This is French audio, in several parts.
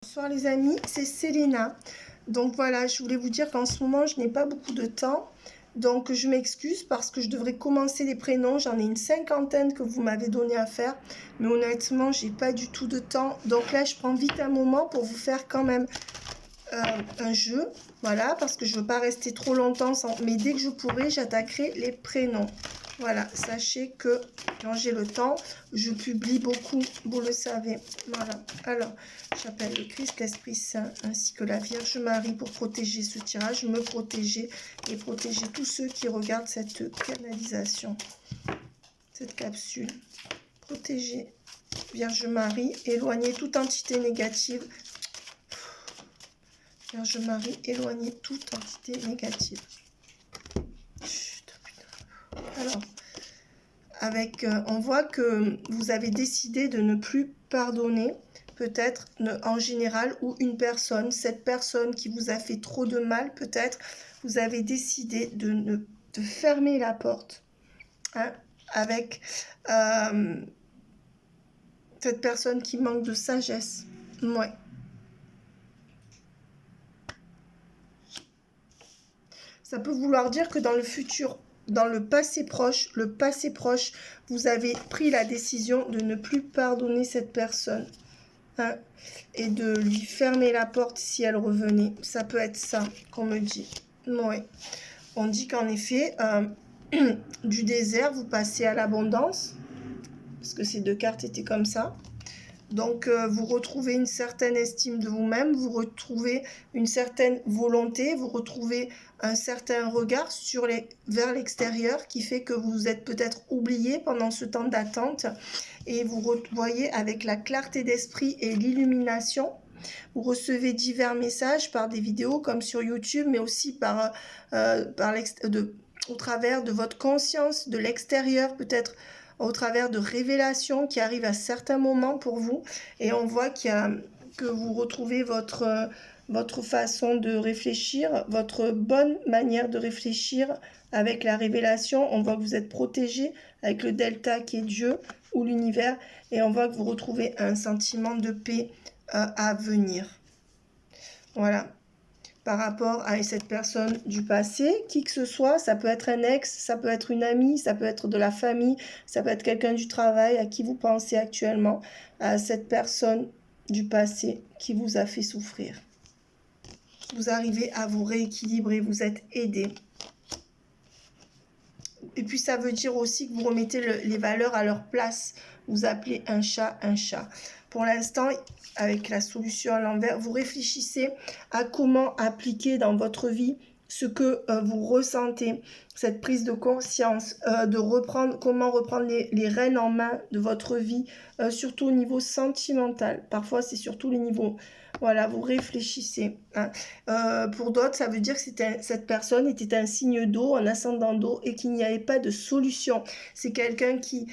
Bonsoir les amis, c'est Selena. Donc voilà, je voulais vous dire qu'en ce moment, je n'ai pas beaucoup de temps. Donc je m'excuse parce que je devrais commencer les prénoms. J'en ai une cinquantaine que vous m'avez donné à faire. Mais honnêtement, j'ai pas du tout de temps. Donc là, je prends vite un moment pour vous faire quand même un jeu. Voilà, parce que je veux pas rester trop longtemps sans... Mais dès que je pourrai, j'attaquerai les prénoms. Voilà, sachez que quand j'ai le temps, je publie beaucoup, vous le savez. Voilà, alors, j'appelle le Christ, l'Esprit Saint, ainsi que la Vierge Marie pour protéger ce tirage, me protéger et protéger tous ceux qui regardent cette canalisation, cette capsule. Protéger, Vierge Marie, éloigner toute entité négative. Vierge Marie, éloigner toute entité négative. Alors, on voit que vous avez décidé de ne plus pardonner, peut-être en général, ou une personne, cette personne qui vous a fait trop de mal, peut-être, vous avez décidé de fermer la porte, hein, avec cette personne qui manque de sagesse. Ouais. Ça peut vouloir dire que dans le futur, dans le passé proche, vous avez pris la décision de ne plus pardonner cette personne, hein, et de lui fermer la porte si elle revenait. Ça peut être ça qu'on me dit. Ouais. On dit qu'en effet, du désert, vous passez à l'abondance, parce que ces deux cartes étaient comme ça. Donc, vous retrouvez une certaine estime de vous-même, vous retrouvez une certaine volonté, vous retrouvez un certain regard vers l'extérieur qui fait que vous êtes peut-être oublié pendant ce temps d'attente et vous voyez avec la clarté d'esprit et l'illumination. Vous recevez divers messages par des vidéos comme sur YouTube, mais aussi au travers de votre conscience, de l'extérieur peut-être, au travers de révélations qui arrivent à certains moments pour vous. Et on voit que vous retrouvez votre façon de réfléchir, votre bonne manière de réfléchir avec la révélation. On voit que vous êtes protégé avec le delta qui est Dieu ou l'univers. Et on voit que vous retrouvez un sentiment de paix à venir. Voilà. Par rapport à cette personne du passé, qui que ce soit, ça peut être un ex, ça peut être une amie, ça peut être de la famille, ça peut être quelqu'un du travail à qui vous pensez actuellement, à cette personne du passé qui vous a fait souffrir. Vous arrivez à vous rééquilibrer, vous êtes aidé. Et puis ça veut dire aussi que vous remettez les valeurs à leur place. Vous appelez un chat un chat. Pour l'instant, avec la solution à l'envers, vous réfléchissez à comment appliquer dans votre vie ce que vous ressentez, cette prise de conscience, comment reprendre les rênes en main de votre vie, surtout au niveau sentimental. Parfois, c'est surtout les niveaux. Voilà, vous réfléchissez. Hein. Pour d'autres, ça veut dire que cette personne était un signe d'eau, un ascendant d'eau, et qu'il n'y avait pas de solution. C'est quelqu'un qui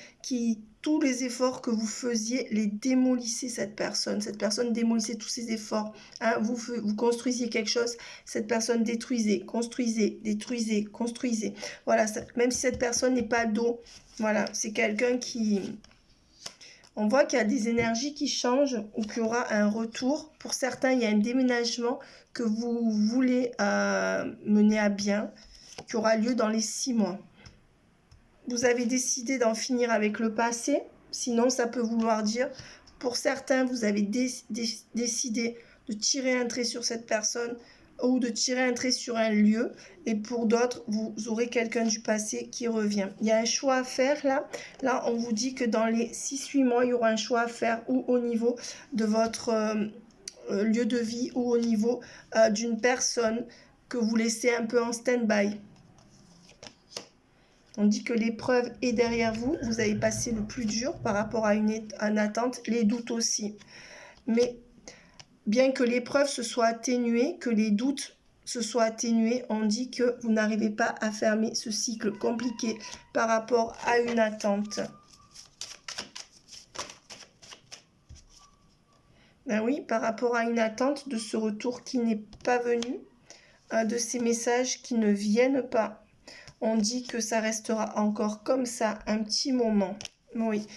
tous les efforts que vous faisiez, les démolissez cette personne. Cette personne démolissait tous ses efforts. Hein. Vous construisiez quelque chose, cette personne détruisait, construisait, détruisait, construisait. Voilà, même si cette personne n'est pas d'eau, voilà, c'est quelqu'un qui... On voit qu'il y a des énergies qui changent ou qu'il y aura un retour. Pour certains, il y a un déménagement que vous voulez mener à bien, qui aura lieu dans les 6 mois. Vous avez décidé d'en finir avec le passé. Sinon, ça peut vouloir dire, pour certains, vous avez décidé de tirer un trait sur cette personne ou de tirer un trait sur un lieu. Et pour d'autres, vous aurez quelqu'un du passé qui revient. Il y a un choix à faire là. Là, on vous dit que dans les 6-8 mois, il y aura un choix à faire ou au niveau de votre lieu de vie ou au niveau d'une personne que vous laissez un peu en stand-by. On dit que l'épreuve est derrière vous. Vous avez passé le plus dur par rapport à une attente, les doutes aussi. Mais bien que l'épreuve se soit atténuée, que les doutes se soient atténués, on dit que vous n'arrivez pas à fermer ce cycle compliqué par rapport à une attente. Ben oui, par rapport à une attente de ce retour qui n'est pas venu, de ces messages qui ne viennent pas. On dit que ça restera encore comme ça un petit moment. Oui,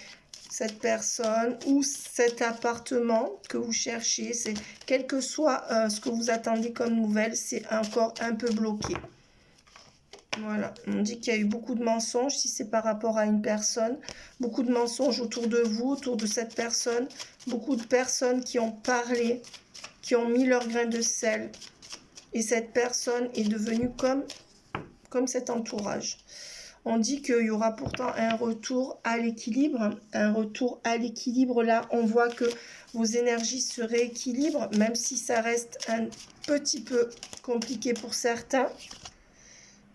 cette personne ou cet appartement que vous cherchez. C'est quel que soit ce que vous attendez comme nouvelle, c'est encore un peu bloqué. Voilà, on dit qu'il y a eu beaucoup de mensonges si c'est par rapport à une personne. Beaucoup de mensonges autour de vous, autour de cette personne. Beaucoup de personnes qui ont parlé, qui ont mis leur grain de sel. Et cette personne est devenue comme cet entourage. On dit qu'il y aura pourtant un retour à l'équilibre. Un retour à l'équilibre, là, on voit que vos énergies se rééquilibrent, même si ça reste un petit peu compliqué pour certains.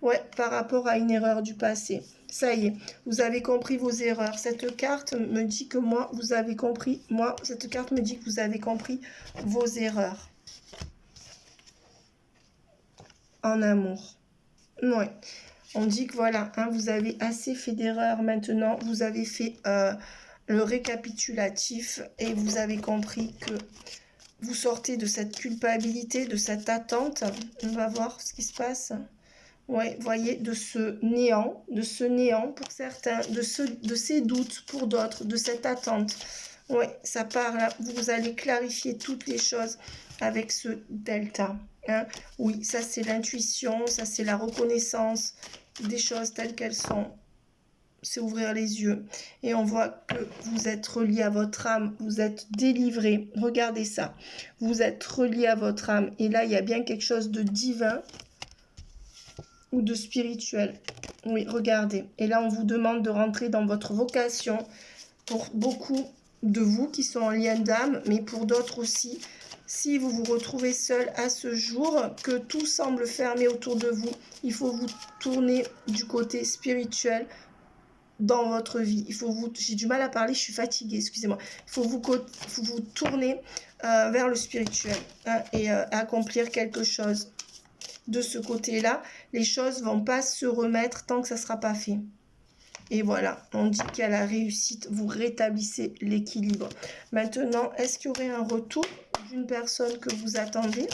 Ouais, par rapport à une erreur du passé. Ça y est, vous avez compris vos erreurs. Cette carte me dit que moi, vous avez compris. Moi, cette carte me dit que vous avez compris vos erreurs. En amour. Ouais. On dit que voilà, hein, vous avez assez fait d'erreurs maintenant. Vous avez fait le récapitulatif et vous avez compris que vous sortez de cette culpabilité, de cette attente. On va voir ce qui se passe. Ouais, voyez, de ce néant pour certains, de ces doutes pour d'autres, de cette attente. Ouais, ça part là, vous allez clarifier toutes les choses avec ce delta. Hein. Oui, ça c'est l'intuition, ça c'est la reconnaissance des choses telles qu'elles sont. C'est ouvrir les yeux. Et on voit que vous êtes relié à votre âme, vous êtes délivré. Regardez ça, vous êtes relié à votre âme. Et là, il y a bien quelque chose de divin ou de spirituel. Oui, regardez. Et là, on vous demande de rentrer dans votre vocation pour beaucoup de vous qui sont en lien d'âme, mais pour d'autres aussi. Si vous vous retrouvez seul à ce jour, que tout semble fermé autour de vous, il faut vous tourner du côté spirituel dans votre vie. Il faut vous... J'ai du mal à parler, je suis fatiguée, excusez-moi. Il faut vous tourner vers le spirituel hein, et accomplir quelque chose. De ce côté-là, les choses vont pas se remettre tant que ça ne sera pas fait. Et voilà, on dit qu'à la réussite, vous rétablissez l'équilibre. Maintenant, est-ce qu'il y aurait un retour d'une personne que vous attendez?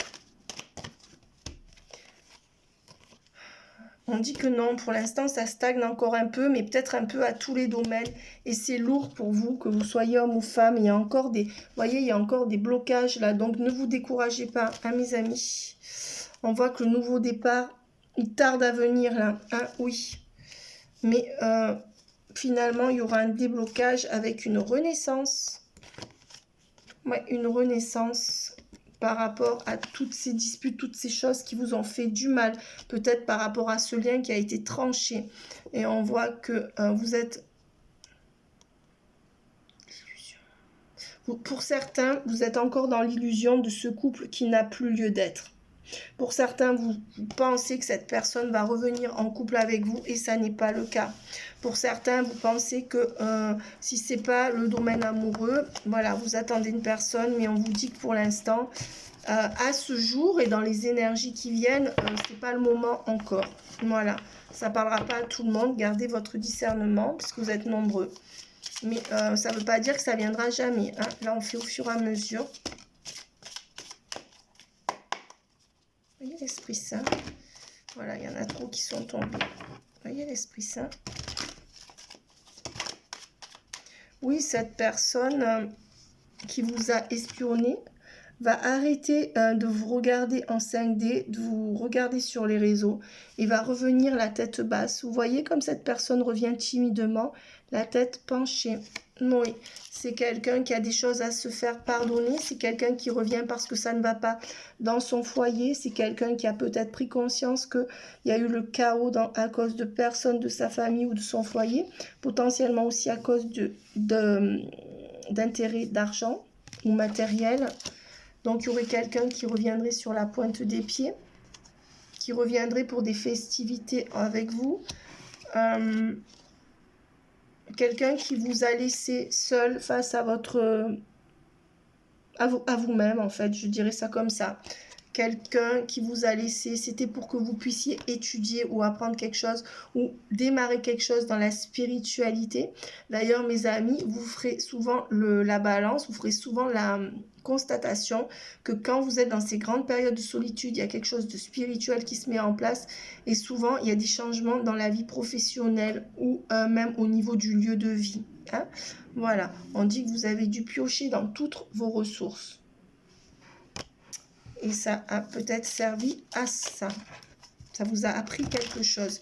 On dit que non, pour l'instant, ça stagne encore un peu, mais peut-être un peu à tous les domaines. Et c'est lourd pour vous, que vous soyez homme ou femme. Il y a encore des, vous voyez, il y a encore des blocages là. Donc, ne vous découragez pas, hein, mes amis. On voit que le nouveau départ, il tarde à venir là. Hein, oui. Mais finalement, il y aura un déblocage avec une renaissance. Ouais, une renaissance par rapport à toutes ces disputes, toutes ces choses qui vous ont fait du mal. Peut-être par rapport à ce lien qui a été tranché. Et on voit que vous êtes... Pour certains, vous êtes encore dans l'illusion de ce couple qui n'a plus lieu d'être. Pour certains, vous pensez que cette personne va revenir en couple avec vous et ça n'est pas le cas. Pour certains, vous pensez que si ce n'est pas le domaine amoureux, voilà, vous attendez une personne, mais on vous dit que pour l'instant, à ce jour et dans les énergies qui viennent, ce n'est pas le moment encore. Voilà, ça ne parlera pas à tout le monde, gardez votre discernement puisque vous êtes nombreux. Mais ça ne veut pas dire que ça ne viendra jamais. Hein. Là, on fait au fur et à mesure. Voyez l'Esprit Saint. Voilà, il y en a trop qui sont tombés. Voyez l'Esprit Saint. Oui, cette personne qui vous a espionné va arrêter de vous regarder en 5D, de vous regarder sur les réseaux et va revenir la tête basse. Vous voyez comme cette personne revient timidement, la tête penchée. Oui, c'est quelqu'un qui a des choses à se faire pardonner, c'est quelqu'un qui revient parce que ça ne va pas dans son foyer, c'est quelqu'un qui a peut-être pris conscience qu'il y a eu le chaos à cause de personnes de sa famille ou de son foyer, potentiellement aussi à cause d'intérêts d'argent ou matériel. Donc, il y aurait quelqu'un qui reviendrait sur la pointe des pieds, qui reviendrait pour des festivités avec vous. Quelqu'un qui vous a laissé seul face à à vous-même, en fait, je dirais ça comme ça. Quelqu'un qui vous a laissé, c'était pour que vous puissiez étudier ou apprendre quelque chose ou démarrer quelque chose dans la spiritualité. D'ailleurs, mes amis, vous ferez souvent la balance, vous ferez souvent la constatation que quand vous êtes dans ces grandes périodes de solitude, il y a quelque chose de spirituel qui se met en place et souvent, il y a des changements dans la vie professionnelle ou même au niveau du lieu de vie. Hein. Voilà, on dit que vous avez dû piocher dans toutes vos ressources. Et ça a peut-être servi à ça. Ça vous a appris quelque chose.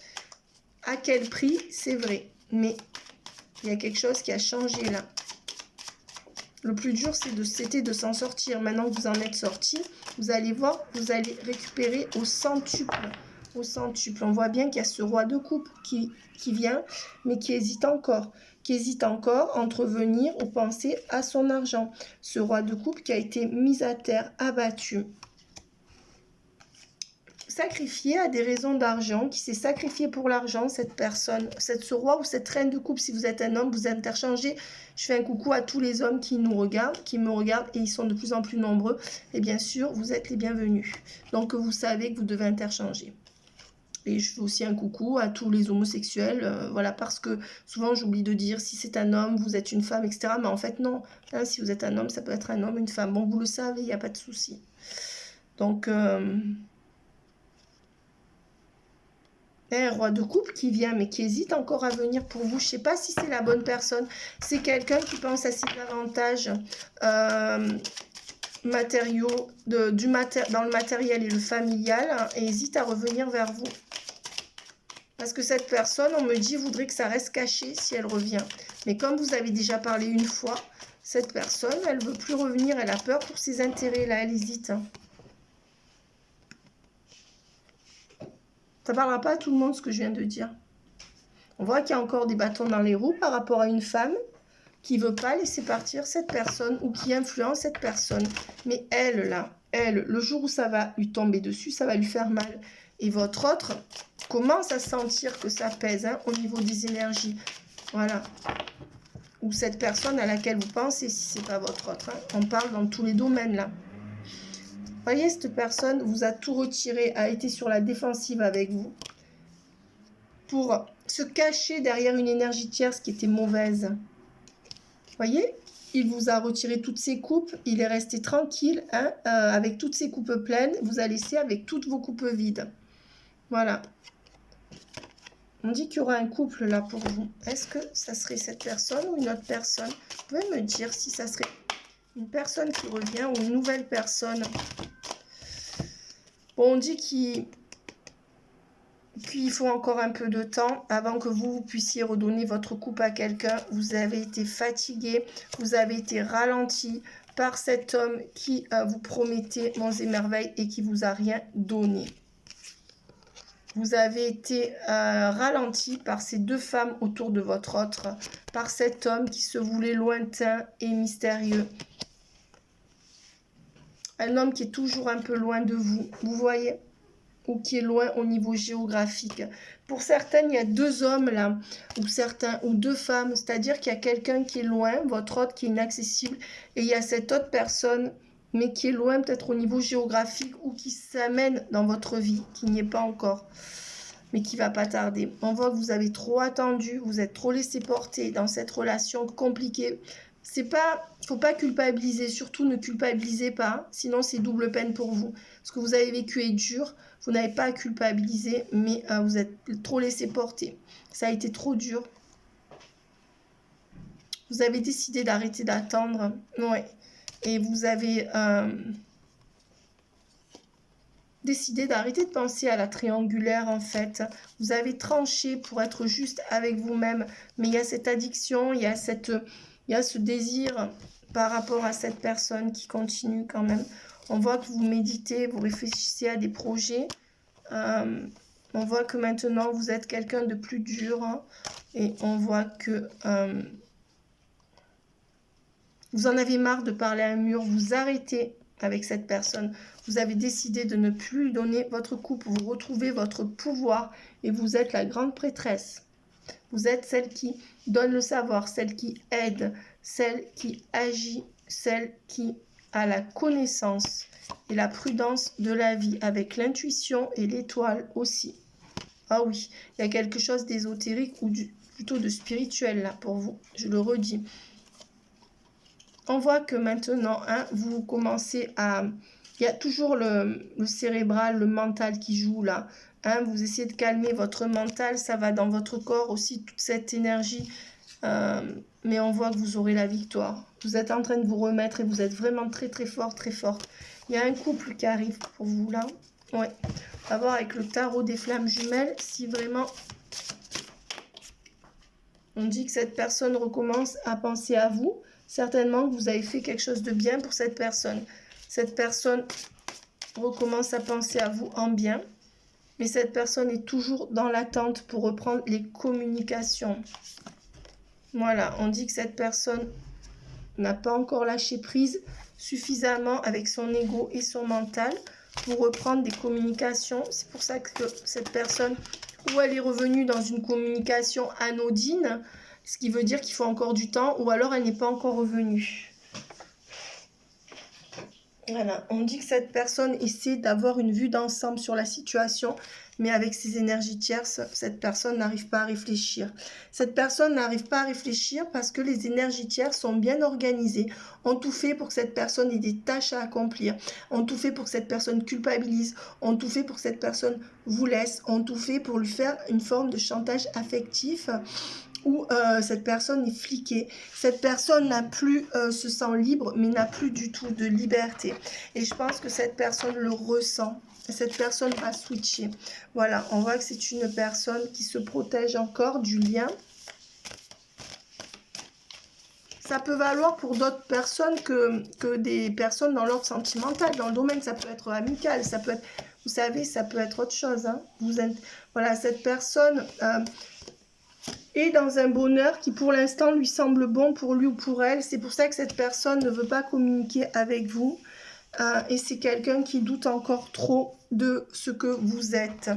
À quel prix, c'est vrai. Mais il y a quelque chose qui a changé là. Le plus dur, c'était de s'en sortir. Maintenant que vous en êtes sorti, vous allez voir, vous allez récupérer au centuple. Au centuple. On voit bien qu'il y a ce roi de coupe qui vient, mais qui hésite encore. Qui hésite encore entre venir ou penser à son argent. Ce roi de coupe qui a été mis à terre, abattu. Sacrifié à des raisons d'argent, qui s'est sacrifié pour l'argent, cette personne, ce roi ou cette reine de coupe. Si vous êtes un homme, vous interchangez. Je fais un coucou à tous les hommes qui nous regardent, qui me regardent, et ils sont de plus en plus nombreux. Et bien sûr, vous êtes les bienvenus. Donc, vous savez que vous devez interchanger. Et je fais aussi un coucou à tous les homosexuels, voilà, parce que souvent j'oublie de dire si c'est un homme, vous êtes une femme, etc. Mais en fait, non. Hein, si vous êtes un homme, ça peut être un homme, une femme. Bon, vous le savez, il n'y a pas de souci. Donc, un roi de coupe qui vient, mais qui hésite encore à venir pour vous. Je ne sais pas si c'est la bonne personne. C'est quelqu'un qui pense à ses avantages matériaux, dans le matériel et le familial, hein, et hésite à revenir vers vous. Parce que cette personne, on me dit, voudrait que ça reste caché si elle revient. Mais comme vous avez déjà parlé une fois, cette personne, elle ne veut plus revenir. Elle a peur pour ses intérêts. Là, elle hésite. Ça ne parlera pas à tout le monde ce que je viens de dire. On voit qu'il y a encore des bâtons dans les roues par rapport à une femme qui ne veut pas laisser partir cette personne ou qui influence cette personne. Mais elle, là, elle, le jour où ça va lui tomber dessus, ça va lui faire mal. Et votre autre commence à sentir que ça pèse, hein, au niveau des énergies. Voilà. Ou cette personne à laquelle vous pensez, si ce n'est pas votre autre. Hein. On parle dans tous les domaines, là. Vous voyez, cette personne vous a tout retiré, a été sur la défensive avec vous. Pour se cacher derrière une énergie tierce qui était mauvaise. Vous voyez, il vous a retiré toutes ses coupes. Il est resté tranquille, hein, avec toutes ses coupes pleines. Vous a laissé avec toutes vos coupes vides. Voilà. On dit qu'il y aura un couple là pour vous. Est-ce que ça serait cette personne ou une autre personne? Vous pouvez me dire si ça serait une personne qui revient ou une nouvelle personne. Bon, on dit qu'il faut encore un peu de temps avant que vous puissiez redonner votre coupe à quelqu'un. Vous avez été fatigué, vous avez été ralenti par cet homme qui vous promettait monts et merveilles et qui vous a rien donné. Vous avez été ralenti par ces deux femmes autour de votre autre, par cet homme qui se voulait lointain et mystérieux. Un homme qui est toujours un peu loin de vous, vous voyez, ou qui est loin au niveau géographique. Pour certaines, il y a deux hommes là, ou deux femmes, c'est-à-dire qu'il y a quelqu'un qui est loin, votre autre qui est inaccessible, et il y a cette autre personne, mais qui est loin peut-être au niveau géographique, ou qui s'amène dans votre vie, qui n'y est pas encore, mais qui va pas tarder. On voit que vous avez trop attendu, vous êtes trop laissé porter dans cette relation compliquée. C'est pas, faut pas culpabiliser, surtout ne culpabilisez pas, sinon c'est double peine pour vous. Ce que vous avez vécu est dur, vous n'avez pas à culpabiliser, mais vous êtes trop laissé porter. Ça a été trop dur. Vous avez décidé d'arrêter d'attendre, ouais. Et vous avez décidé d'arrêter de penser à la triangulaire, en fait. Vous avez tranché pour être juste avec vous-même, mais il y a cette addiction, il y a ce désir par rapport à cette personne qui continue quand même. On voit que vous méditez, vous réfléchissez à des projets. On voit que maintenant, vous êtes quelqu'un de plus dur. Hein, et on voit que vous en avez marre de parler à un mur. Vous arrêtez avec cette personne. Vous avez décidé de ne plus lui donner votre coupe. Vous retrouvez votre pouvoir et vous êtes la grande prêtresse. Vous êtes celle qui donne le savoir, celle qui aide, celle qui agit, celle qui a la connaissance et la prudence de la vie, avec l'intuition et l'étoile aussi. Ah oui, il y a quelque chose d'ésotérique ou plutôt de spirituel là pour vous, je le redis. On voit que maintenant, hein, vous commencez à... Il y a toujours le cérébral, le mental qui joue là. Hein, vous essayez de calmer votre mental, ça va dans votre corps aussi, toute cette énergie mais on voit que vous aurez la victoire. Vous êtes en train de vous remettre et vous êtes vraiment très très fort, très forte. Il y a un couple qui arrive pour vous là. Ouais. On va voir avec le tarot des flammes jumelles si vraiment on dit que cette personne recommence à penser à vous. Certainement que vous avez fait quelque chose de bien pour cette personne. Cette personne recommence à penser à vous en bien. Mais cette personne est toujours dans l'attente pour reprendre les communications. Voilà, on dit que cette personne n'a pas encore lâché prise suffisamment avec son ego et son mental pour reprendre des communications. C'est pour ça que cette personne, ou elle est revenue dans une communication anodine, ce qui veut dire qu'il faut encore du temps, ou alors elle n'est pas encore revenue. Voilà, on dit que cette personne essaie d'avoir une vue d'ensemble sur la situation, mais avec ses énergies tierces, cette personne n'arrive pas à réfléchir. Cette personne n'arrive pas à réfléchir parce que les énergies tierces sont bien organisées, ont tout fait pour que cette personne ait des tâches à accomplir, ont tout fait pour que cette personne culpabilise, ont tout fait pour que cette personne vous laisse, ont tout fait pour lui faire une forme de chantage affectif, où cette personne est fliquée. Cette personne n'a plus, se sent libre, mais n'a plus du tout de liberté. Et je pense que cette personne le ressent. Cette personne va switcher. Voilà, on voit que c'est une personne qui se protège encore du lien. Ça peut valoir pour d'autres personnes que des personnes dans l'ordre sentimental. Dans le domaine, ça peut être amical, ça peut être, vous savez, ça peut être autre chose. Hein. Voilà, cette personne... et dans un bonheur qui pour l'instant lui semble bon pour lui ou pour elle. C'est pour ça que cette personne ne veut pas communiquer avec vous. Et c'est quelqu'un qui doute encore trop de ce que vous êtes.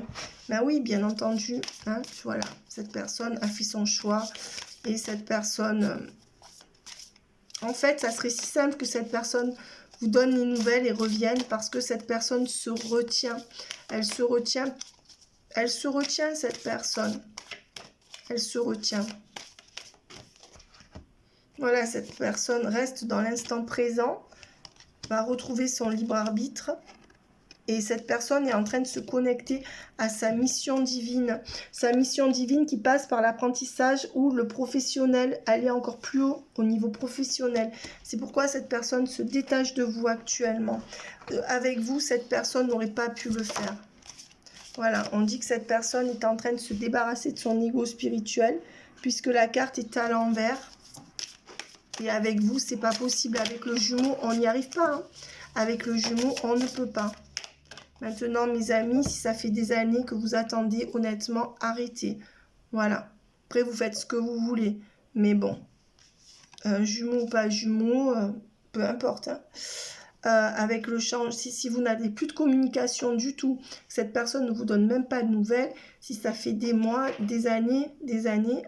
Ben oui, bien entendu. Hein, voilà, cette personne a fait son choix. Et cette personne... en fait, ça serait si simple que cette personne vous donne les nouvelles et revienne parce que cette personne se retient. Elle se retient. Elle se retient, cette personne. Elle se retient. Voilà, cette personne reste dans l'instant présent, va retrouver son libre arbitre. Et cette personne est en train de se connecter à sa mission divine. Sa mission divine qui passe par l'apprentissage ou le professionnel, aller encore plus haut au niveau professionnel. C'est pourquoi cette personne se détache de vous actuellement. Avec vous, cette personne n'aurait pas pu le faire. Voilà, on dit que cette personne est en train de se débarrasser de son ego spirituel, puisque la carte est à l'envers. Et avec vous, c'est pas possible. Avec le jumeau, on n'y arrive pas. Hein. Avec le jumeau, on ne peut pas. Maintenant, mes amis, si ça fait des années que vous attendez, honnêtement, arrêtez. Voilà. Après, vous faites ce que vous voulez. Mais bon, jumeau ou pas jumeau, peu importe. Hein. Avec le change, si vous n'avez plus de communication du tout, cette personne ne vous donne même pas de nouvelles, si ça fait des mois, des années,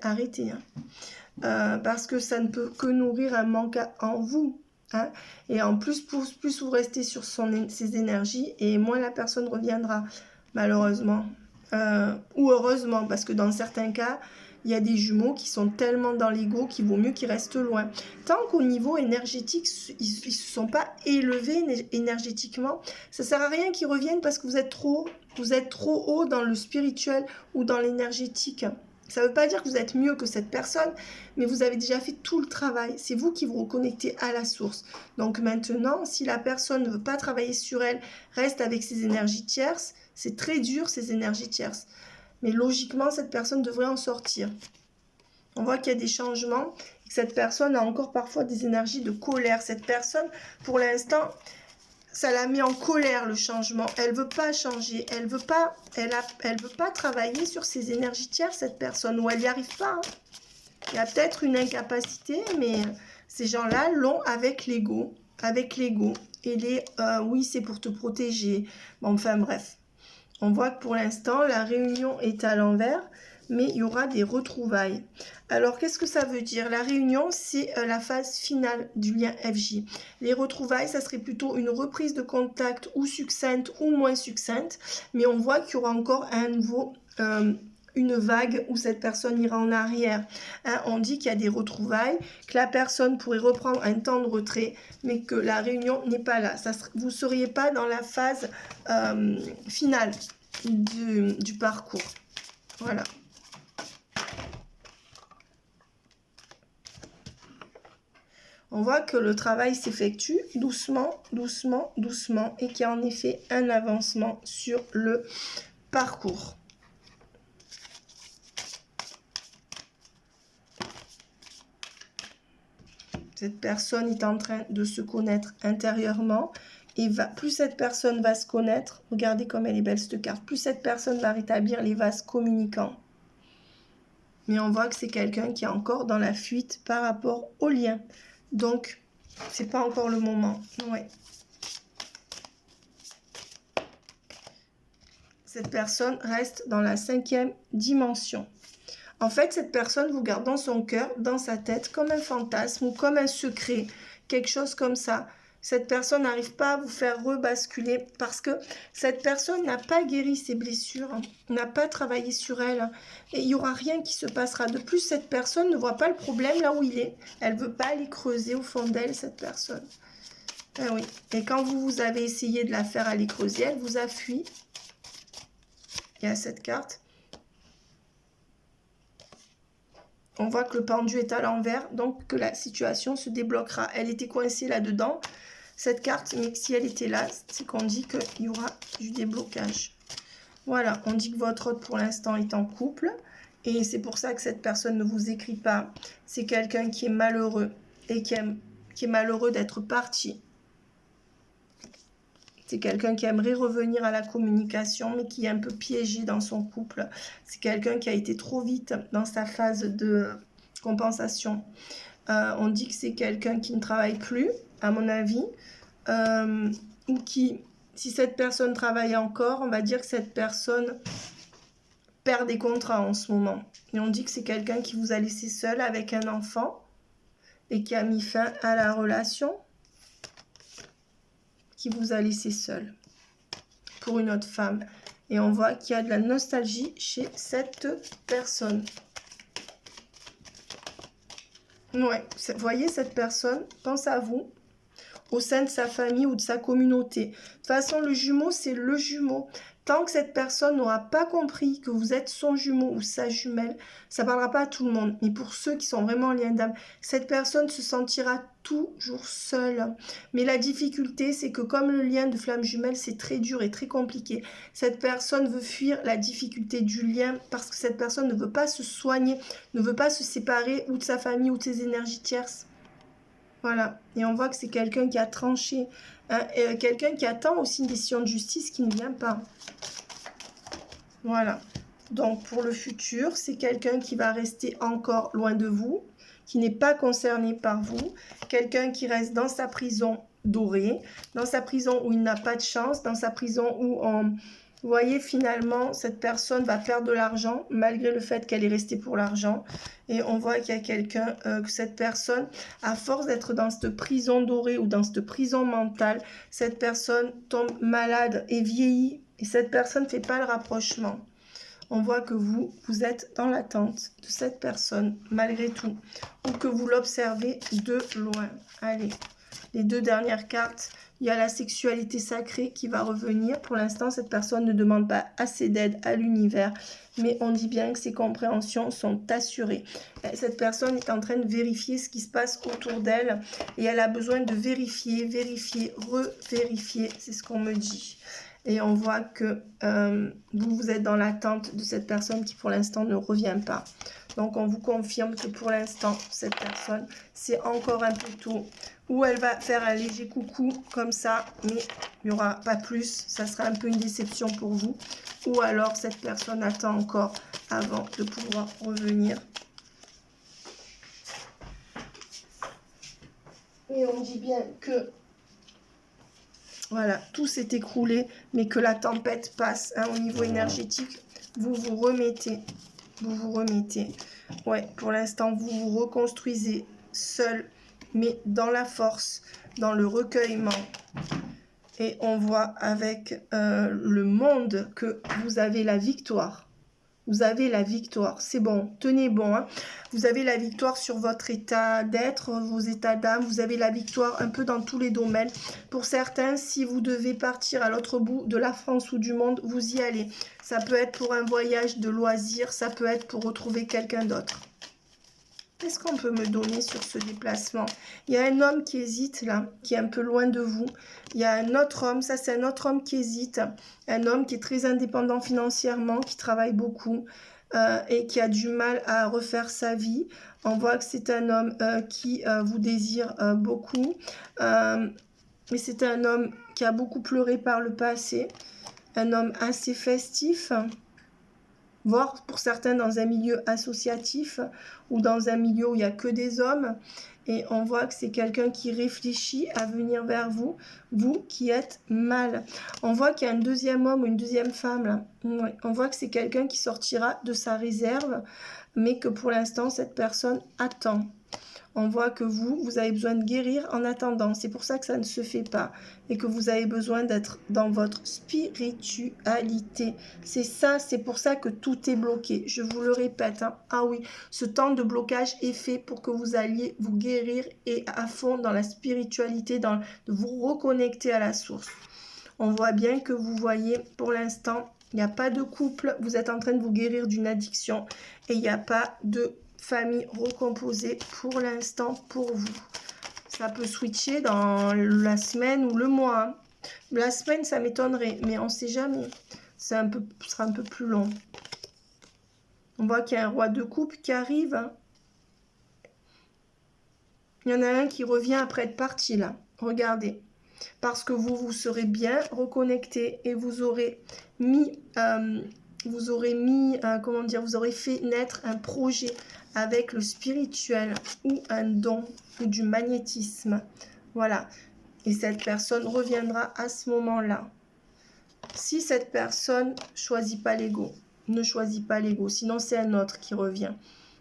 arrêtez. Hein. Parce que ça ne peut que nourrir un manque en vous. Hein. Et en plus, plus vous restez sur ses énergies, et moins la personne reviendra, malheureusement. Ou heureusement, parce que dans certains cas, il y a des jumeaux qui sont tellement dans l'ego qu'il vaut mieux qu'ils restent loin. Tant qu'au niveau énergétique, ils ne se sont pas élevés énergétiquement, ça ne sert à rien qu'ils reviennent parce que vous êtes trop haut dans le spirituel ou dans l'énergétique. Ça ne veut pas dire que vous êtes mieux que cette personne, mais vous avez déjà fait tout le travail. C'est vous qui vous reconnectez à la source. Donc maintenant, si la personne ne veut pas travailler sur elle, reste avec ses énergies tierces, c'est très dur ces énergies tierces. Mais logiquement, cette personne devrait en sortir. On voit qu'il y a des changements et que cette personne a encore parfois des énergies de colère. Cette personne, pour l'instant, ça la met en colère le changement. Elle veut pas changer. Elle veut pas travailler sur ses énergies tierces, cette personne, ou elle n'y arrive pas. Hein. Il y a peut-être une incapacité, mais ces gens-là l'ont avec l'ego. Avec l'ego. Et oui, c'est pour te protéger. Bon, enfin bref. On voit que pour l'instant, la réunion est à l'envers, mais il y aura des retrouvailles. Alors, qu'est-ce que ça veut dire? La réunion, c'est la phase finale du lien FJ. Les retrouvailles, ça serait plutôt une reprise de contact ou succincte ou moins succincte, mais on voit qu'il y aura encore à nouveau une vague où cette personne ira en arrière. Hein, on dit qu'il y a des retrouvailles, que la personne pourrait reprendre un temps de retrait, mais que la réunion n'est pas là. Vous ne seriez pas dans la phase finale du parcours. Voilà. On voit que le travail s'effectue doucement, doucement, doucement et qu'il y a en effet un avancement sur le parcours. Cette personne est en train de se connaître intérieurement et plus cette personne va se connaître, regardez comme elle est belle cette carte, plus cette personne va rétablir les vases communicants. Mais on voit que c'est quelqu'un qui est encore dans la fuite par rapport au lien. Donc, c'est pas encore le moment. Ouais. Cette personne reste dans la 5e dimension. En fait, cette personne vous garde dans son cœur, dans sa tête, comme un fantasme ou comme un secret, quelque chose comme ça. Cette personne n'arrive pas à vous faire rebasculer parce que cette personne n'a pas guéri ses blessures, n'a pas travaillé sur elle. Et il n'y aura rien qui se passera. De plus, cette personne ne voit pas le problème là où il est. Elle ne veut pas aller creuser au fond d'elle, cette personne. Ah oui. Et quand vous avez essayé de la faire aller creuser, elle vous a fui. Il y a cette carte. On voit que le pendu est à l'envers, donc que la situation se débloquera. Elle était coincée là-dedans, cette carte, mais si elle était là, c'est qu'on dit qu'il y aura du déblocage. Voilà, on dit que votre hôte pour l'instant est en couple, et c'est pour ça que cette personne ne vous écrit pas. C'est quelqu'un qui est malheureux, et qui est malheureux d'être parti. C'est quelqu'un qui aimerait revenir à la communication, mais qui est un peu piégé dans son couple. C'est quelqu'un qui a été trop vite dans sa phase de compensation. On dit que c'est quelqu'un qui ne travaille plus, à mon avis, ou qui, si cette personne travaille encore, on va dire que cette personne perd des contrats en ce moment. Et on dit que c'est quelqu'un qui vous a laissé seul avec un enfant et qui a mis fin à la relation, qui vous a laissé seul pour une autre femme. Et on voit qu'il y a de la nostalgie chez cette personne. Ouais, vous voyez, cette personne pense à vous au sein de sa famille ou de sa communauté. De toute façon, le jumeau, c'est le jumeau. Tant que cette personne n'aura pas compris que vous êtes son jumeau ou sa jumelle, ça ne parlera pas à tout le monde. Mais pour ceux qui sont vraiment en lien d'âme, cette personne se sentira toujours seule. Mais la difficulté, c'est que comme le lien de flamme jumelle, c'est très dur et très compliqué, cette personne veut fuir la difficulté du lien parce que cette personne ne veut pas se soigner, ne veut pas se séparer ou de sa famille ou de ses énergies tierces. Voilà, et on voit que c'est quelqu'un qui a tranché, hein, quelqu'un qui attend aussi une décision de justice qui ne vient pas. Voilà, donc pour le futur, c'est quelqu'un qui va rester encore loin de vous, qui n'est pas concerné par vous, quelqu'un qui reste dans sa prison dorée, dans sa prison où il n'a pas de chance, dans sa prison où vous voyez, finalement, cette personne va perdre de l'argent, malgré le fait qu'elle est restée pour l'argent. Et on voit qu'il y a quelqu'un, que cette personne, à force d'être dans cette prison dorée ou dans cette prison mentale, cette personne tombe malade et vieillit. Et cette personne ne fait pas le rapprochement. On voit que vous êtes dans l'attente de cette personne, malgré tout. Ou que vous l'observez de loin. Allez, les deux dernières cartes. Il y a la sexualité sacrée qui va revenir. Pour l'instant, cette personne ne demande pas assez d'aide à l'univers. Mais on dit bien que ses compréhensions sont assurées. Cette personne est en train de vérifier ce qui se passe autour d'elle. Et elle a besoin de vérifier, vérifier, revérifier. C'est ce qu'on me dit. Et on voit que vous êtes dans l'attente de cette personne qui pour l'instant ne revient pas. Donc on vous confirme que pour l'instant, cette personne, c'est encore un peu tôt. Ou elle va faire un léger coucou comme ça, mais il n'y aura pas plus. Ça sera un peu une déception pour vous. Ou alors cette personne attend encore avant de pouvoir revenir. Et on dit bien que voilà, tout s'est écroulé, mais que la tempête passe, hein, au niveau énergétique. Vous vous remettez. Vous vous remettez. Ouais, pour l'instant, vous vous reconstruisez seul, mais dans la force, dans le recueillement. Et on voit avec le monde que vous avez la victoire. Vous avez la victoire. C'est bon, tenez bon. Hein. Vous avez la victoire sur votre état d'être, vos états d'âme. Vous avez la victoire un peu dans tous les domaines. Pour certains, si vous devez partir à l'autre bout de la France ou du monde, vous y allez. Ça peut être pour un voyage de loisirs, ça peut être pour retrouver quelqu'un d'autre. Qu'est-ce qu'on peut me donner sur ce déplacement? Il y a un homme qui hésite là, qui est un peu loin de vous. Il y a un autre homme, ça c'est un autre homme qui hésite. Un homme qui est très indépendant financièrement, qui travaille beaucoup et qui a du mal à refaire sa vie. On voit que c'est un homme qui vous désire beaucoup. Mais c'est un homme qui a beaucoup pleuré par le passé. Un homme assez festif, voire pour certains dans un milieu associatif ou dans un milieu où il n'y a que des hommes. Et on voit que c'est quelqu'un qui réfléchit à venir vers vous, vous qui êtes mal. On voit qu'il y a un deuxième homme ou une deuxième femme là. Ouais. On voit que c'est quelqu'un qui sortira de sa réserve, mais que pour l'instant, cette personne attend. On voit que vous avez besoin de guérir en attendant. C'est pour ça que ça ne se fait pas. Et que vous avez besoin d'être dans votre spiritualité. C'est ça, c'est pour ça que tout est bloqué. Je vous le répète. Hein. Ah oui, ce temps de blocage est fait pour que vous alliez vous guérir et à fond dans la spiritualité, de vous reconnecter à la source. On voit bien que vous voyez, pour l'instant, il n'y a pas de couple. Vous êtes en train de vous guérir d'une addiction. Et il n'y a pas de famille recomposée pour l'instant pour vous. Ça peut switcher dans la semaine ou le mois. Hein. La semaine, ça m'étonnerait, mais on ne sait jamais. Ce sera un peu plus long. On voit qu'il y a un roi de coupe qui arrive. Hein. Il y en a un qui revient après être parti là. Regardez. Parce que vous serez bien reconnecté et vous aurez mis... vous aurez fait naître un projet avec le spirituel ou un don ou du magnétisme. Voilà. Et cette personne reviendra à ce moment-là. Si cette personne choisit pas l'ego, ne choisit pas l'ego, sinon c'est un autre qui revient.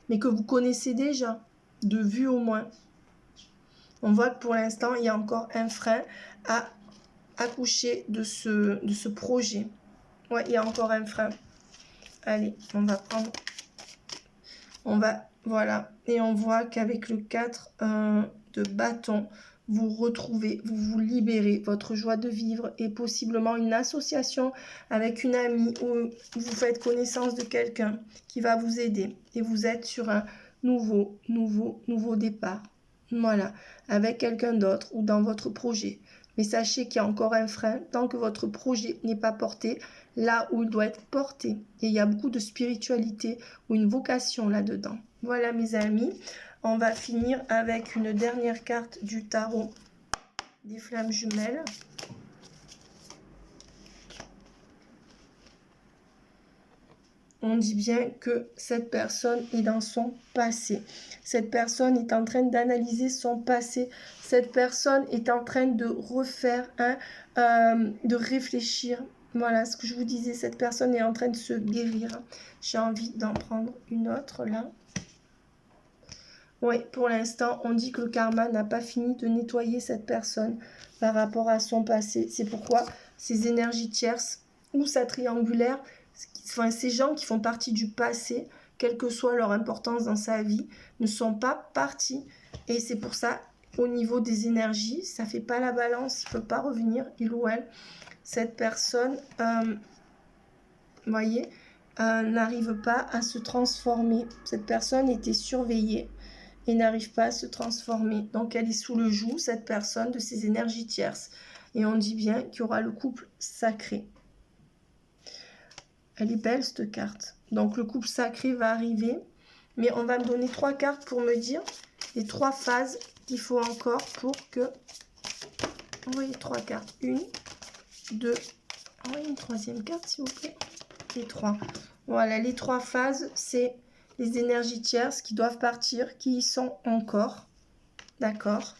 Mais que vous connaissez déjà, de vue au moins. On voit que pour l'instant, il y a encore un frein à accoucher de ce projet. Ouais, il y a encore un frein. Allez, on va prendre... Voilà. Et on voit qu'avec le 4 de bâton, vous retrouvez, vous vous libérez, votre joie de vivre et possiblement une association avec une amie où vous faites connaissance de quelqu'un qui va vous aider. Et vous êtes sur un nouveau départ. Voilà. Avec quelqu'un d'autre ou dans votre projet. Mais sachez qu'il y a encore un frein tant que votre projet n'est pas porté là où il doit être porté. Et il y a beaucoup de spiritualité ou une vocation là-dedans. Voilà mes amis, on va finir avec une dernière carte du tarot des flammes jumelles. On dit bien que cette personne est dans son passé. Cette personne est en train d'analyser son passé. Cette personne est en train de refaire, de réfléchir. Voilà ce que je vous disais, cette personne est en train de se guérir. J'ai envie d'en prendre une autre là. Oui, pour l'instant, on dit que le karma n'a pas fini de nettoyer cette personne par rapport à son passé. C'est pourquoi ces énergies tierces ou sa triangulaire, enfin, ces gens qui font partie du passé, quelle que soit leur importance dans sa vie, ne sont pas partis. Et c'est pour ça, au niveau des énergies, ça ne fait pas la balance, il ne peut pas revenir, il ou elle. Cette personne, vous voyez, n'arrive pas à se transformer. Cette personne était surveillée et n'arrive pas à se transformer. Donc, elle est sous le joug, cette personne, de ses énergies tierces. Et on dit bien qu'il y aura le couple sacré. Elle est belle, cette carte. Donc, le couple sacré va arriver. Mais on va me donner 3 cartes pour me dire les 3 phases qu'il faut encore pour que... Vous voyez, 3 cartes. 1, 2... Envoyez une 3e carte, s'il vous plaît. Et 3. Voilà, les 3 phases, c'est... les énergies tierces qui doivent partir, qui y sont encore. D'accord.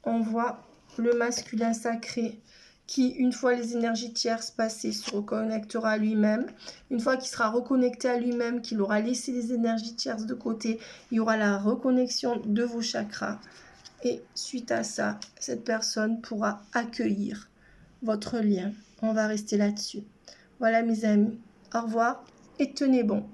On voit le masculin sacré qui, une fois les énergies tierces passées, se reconnectera à lui-même. Une fois qu'il sera reconnecté à lui-même, qu'il aura laissé les énergies tierces de côté, il y aura la reconnexion de vos chakras. Et suite à ça, cette personne pourra accueillir votre lien. On va rester là-dessus. Voilà mes amis. Au revoir et tenez bon.